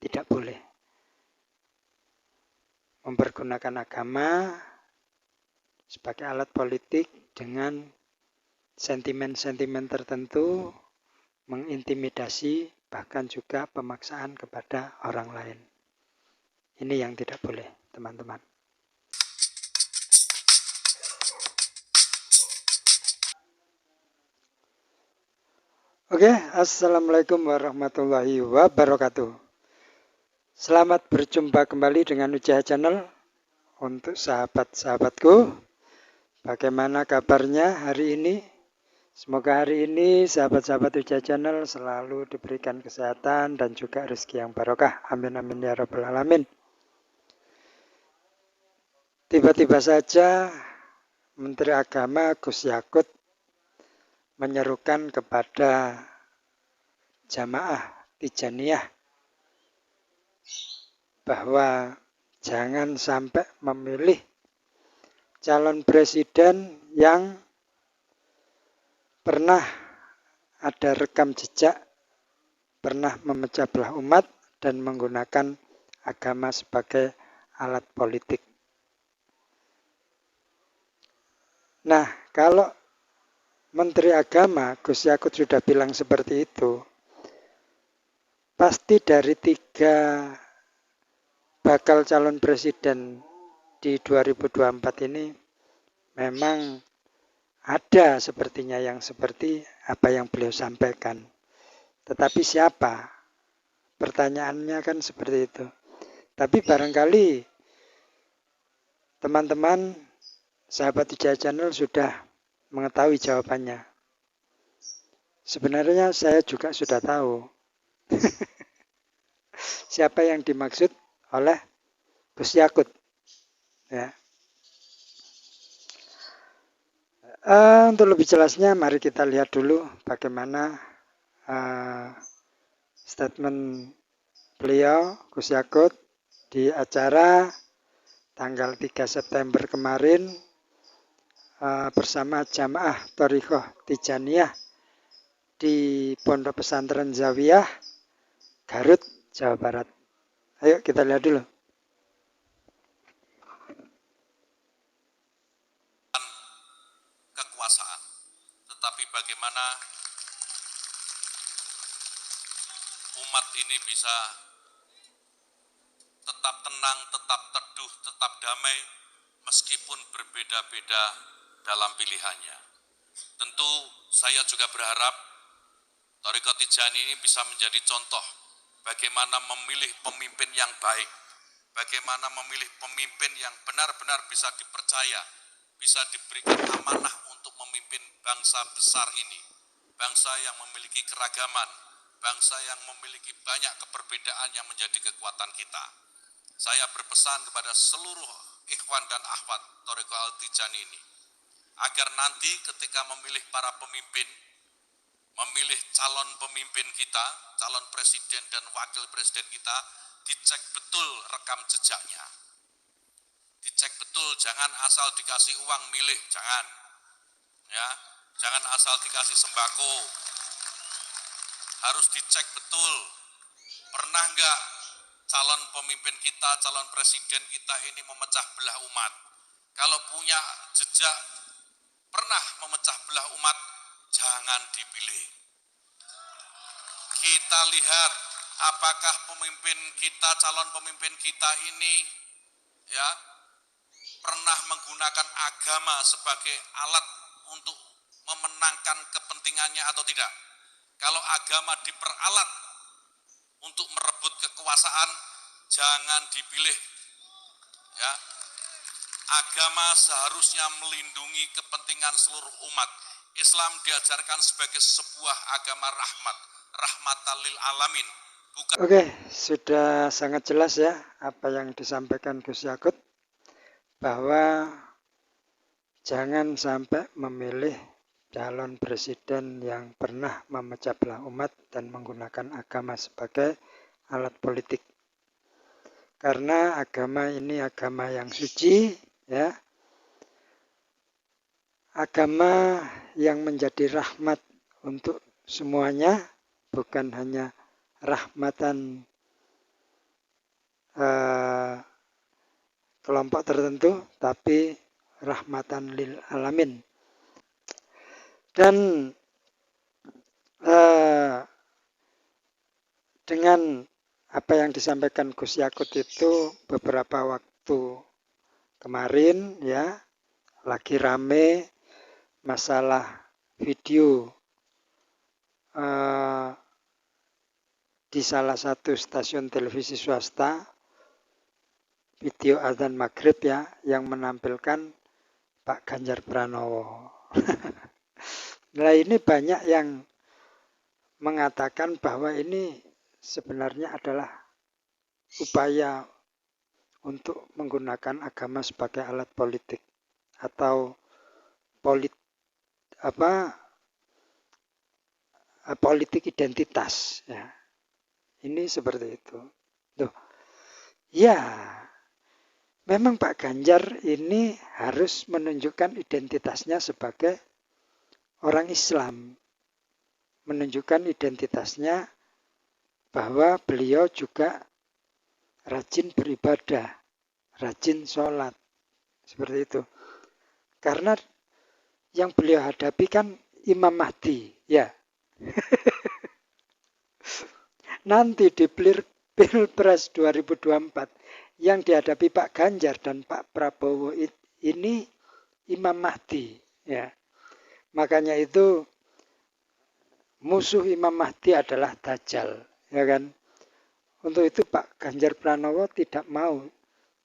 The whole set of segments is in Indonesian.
tidak boleh. Mempergunakan agama sebagai alat politik dengan sentimen-sentimen tertentu, mengintimidasi, bahkan juga pemaksaan kepada orang lain. Ini yang tidak boleh, teman-teman. Oke, assalamualaikum warahmatullahi wabarakatuh. Selamat berjumpa kembali dengan Ujaha Channel. Untuk sahabat-sahabatku, bagaimana kabarnya hari ini? Semoga hari ini sahabat-sahabat Ujaha Channel selalu diberikan kesehatan dan juga rezeki yang barokah. Amin amin ya rabbal alamin. Tiba-tiba saja Menteri Agama Gus Yakut menyerukan kepada jamaah Tijaniyah bahwa jangan sampai memilih calon presiden yang pernah ada rekam jejak, pernah memecah belah umat dan menggunakan agama sebagai alat politik. Nah, kalau Menteri Agama Gus Yakut sudah bilang seperti itu, pasti dari 3 bakal calon presiden di 2024 ini memang ada sepertinya yang seperti apa yang beliau sampaikan. Tetapi siapa? Pertanyaannya kan seperti itu. Tapi barangkali teman-teman sahabat Ujaha Channel sudah mengetahui jawabannya. Sebenarnya saya juga sudah tahu siapa yang dimaksud oleh Gus Yakut. Ya. Untuk lebih jelasnya, mari kita lihat dulu bagaimana statement beliau Gus Yakut di acara tanggal 3 September kemarin bersama jamaah Thariqah Tijaniyah di Pondok Pesantren Zawiyah, Garut, Jawa Barat. Ayo kita lihat dulu. Kekuasaan, tetapi bagaimana umat ini bisa tetap tenang, tetap teduh, tetap damai, meskipun berbeda-beda dalam pilihannya. Tentu saya juga berharap Thariqah Tijaniyah ini bisa menjadi contoh bagaimana memilih pemimpin yang baik, bagaimana memilih pemimpin yang benar-benar bisa dipercaya, bisa diberikan amanah untuk memimpin bangsa besar ini, bangsa yang memiliki keragaman, bangsa yang memiliki banyak keperbedaan yang menjadi kekuatan kita. Saya berpesan kepada seluruh ikhwan dan akhwat Thariqah Tijaniyah ini, agar nanti ketika memilih para pemimpin, memilih calon pemimpin kita, calon presiden dan wakil presiden kita, dicek betul rekam jejaknya. Dicek betul, jangan asal dikasih uang milih, jangan. Ya, jangan asal dikasih sembako. Harus dicek betul. Pernah enggak calon pemimpin kita, calon presiden kita ini memecah belah umat? Kalau punya jejak pernah memecah belah umat, jangan dipilih. Kita lihat apakah pemimpin kita, calon pemimpin kita ini ya pernah menggunakan agama sebagai alat untuk memenangkan kepentingannya atau tidak. Kalau agama diperalat untuk merebut kekuasaan, jangan dipilih. Ya. Agama seharusnya melindungi kepentingan seluruh umat. Islam diajarkan sebagai sebuah agama rahmat, rahmatan lil alamin. Oke, sudah sangat jelas ya apa yang disampaikan Gus Yakut, bahwa jangan sampai memilih calon presiden yang pernah memecah belah umat dan menggunakan agama sebagai alat politik. Karena agama ini agama yang suci, ya, agama yang menjadi rahmat untuk semuanya, bukan hanya rahmatan kelompok tertentu, tapi rahmatan lil alamin. Dan dengan apa yang disampaikan Gus Yakut itu beberapa waktu kemarin ya, lagi rame masalah video di salah satu stasiun televisi swasta, video azan maghrib ya, yang menampilkan Pak Ganjar Pranowo. Nah, ini banyak yang mengatakan bahwa ini sebenarnya adalah upaya untuk menggunakan agama sebagai alat politik atau politik identitas ya. Ini seperti itu. Tuh. Ya, memang Pak Ganjar ini harus menunjukkan identitasnya sebagai orang Islam. Menunjukkan identitasnya bahwa beliau juga rajin beribadah, rajin sholat. Seperti itu. Karena yang beliau hadapi kan Imam Mahdi, ya. Nanti di Pilpres 2024 yang dihadapi Pak Ganjar dan Pak Prabowo ini Imam Mahdi, ya. Makanya itu musuh Imam Mahdi adalah Dajjal, ya kan? Untuk itu Pak Ganjar Pranowo tidak mau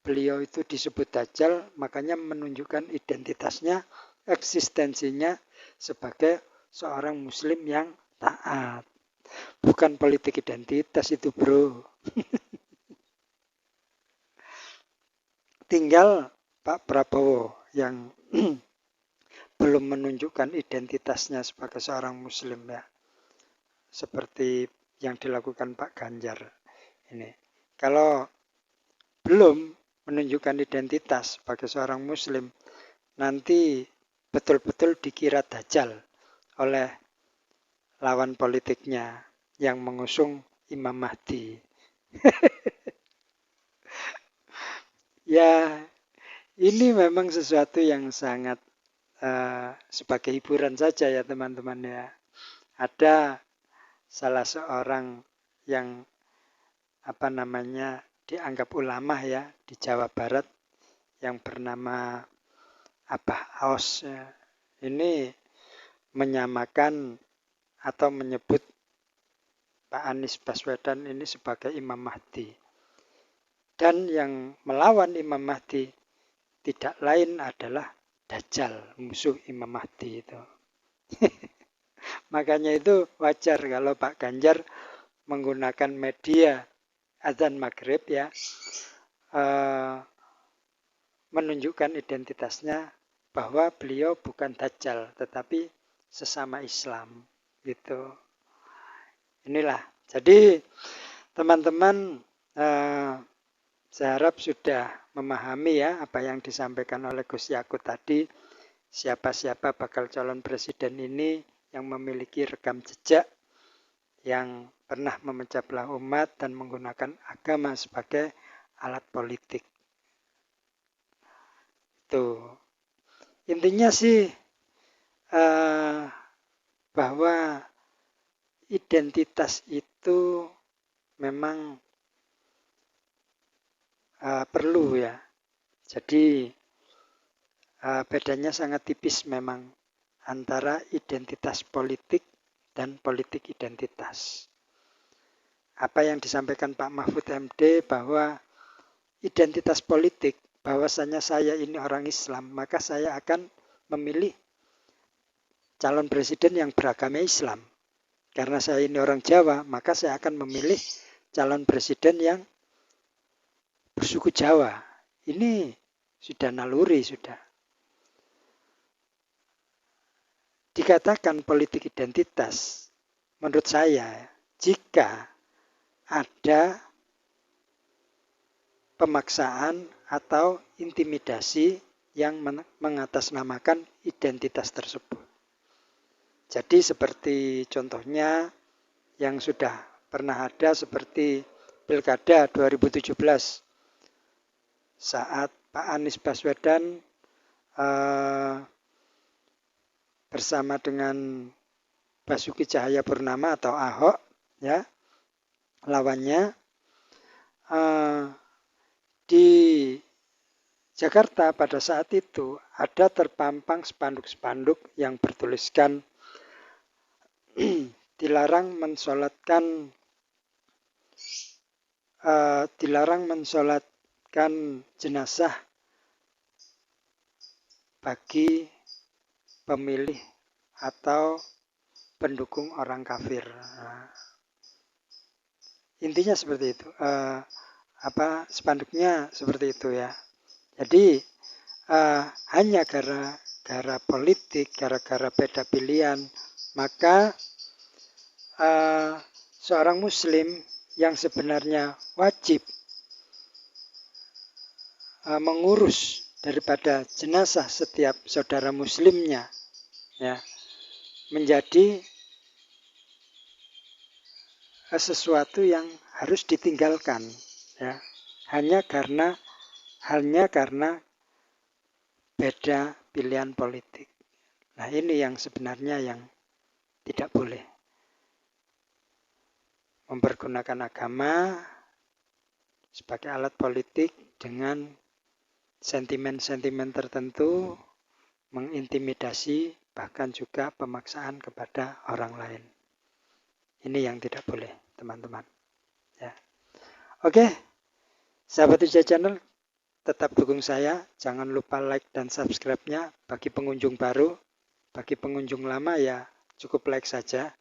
beliau itu disebut Dajjal, makanya menunjukkan identitasnya, eksistensinya sebagai seorang Muslim yang taat. Bukan politik identitas itu, bro. Tinggal Pak Prabowo yang belum menunjukkan identitasnya sebagai seorang Muslim ya. Seperti yang dilakukan Pak Ganjar ini. Kalau belum menunjukkan identitas sebagai seorang Muslim, nanti betul-betul dikira Dajjal oleh lawan politiknya yang mengusung Imam Mahdi. Ya, ini memang sesuatu yang sangat sebagai hiburan saja ya teman-teman ya. Ada salah seorang yang dianggap ulama ya di Jawa Barat yang bernama Abah Aos ya. Ini menyamakan atau menyebut Pak Anies Baswedan ini sebagai Imam Mahdi. Dan yang melawan Imam Mahdi tidak lain adalah Dajjal, musuh Imam Mahdi itu. Makanya itu wajar kalau Pak Ganjar menggunakan media azan maghrib ya, menunjukkan identitasnya bahwa beliau bukan Dajjal, tetapi sesama Islam gitu. Inilah. Jadi teman-teman saya harap sudah memahami ya apa yang disampaikan oleh Gus Yakut tadi. Siapa-siapa bakal calon presiden ini yang memiliki rekam jejak, yang pernah memecah belah umat dan menggunakan agama sebagai alat politik. Tuh. Intinya sih bahwa identitas itu memang perlu ya. Jadi bedanya sangat tipis memang antara identitas politik dan politik identitas. Apa yang disampaikan Pak Mahfud MD bahwa identitas politik, bahwasanya saya ini orang Islam, maka saya akan memilih calon presiden yang beragama Islam. Karena saya ini orang Jawa, maka saya akan memilih calon presiden yang bersuku Jawa. Ini sudah naluri, sudah. Dikatakan politik identitas, menurut saya, jika ada pemaksaan atau intimidasi yang mengatasnamakan identitas tersebut. Jadi seperti contohnya yang sudah pernah ada seperti Pilkada 2017 saat Pak Anies Baswedan bersama dengan Basuki Cahayapurnama atau Ahok, ya, lawannya di Jakarta pada saat itu ada terpampang spanduk-spanduk yang bertuliskan dilarang mensolatkan jenazah bagi pemilih atau pendukung orang kafir. Intinya seperti itu. Spanduknya seperti itu ya. Jadi hanya gara-gara politik, gara-gara beda pilihan, maka seorang Muslim yang sebenarnya wajib mengurus daripada jenazah setiap saudara Muslimnya, ya, menjadi sesuatu yang harus ditinggalkan, ya, hanya karena beda pilihan politik. Nah, ini yang sebenarnya yang tidak boleh. Mempergunakan agama sebagai alat politik dengan sentimen-sentimen tertentu, mengintimidasi, bahkan juga pemaksaan kepada orang lain. Ini yang tidak boleh, teman-teman. Ya. Oke, sahabat Uja Channel, tetap dukung saya. Jangan lupa like dan subscribe-nya bagi pengunjung baru. Bagi pengunjung lama ya cukup like saja.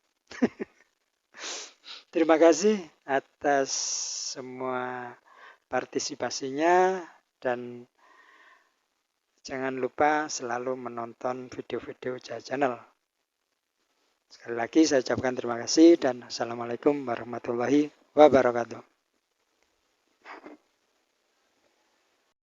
Terima kasih atas semua partisipasinya dan jangan lupa selalu menonton video-video Uja Channel. Sekali lagi saya ucapkan terima kasih dan Assalamualaikum warahmatullahi wabarakatuh.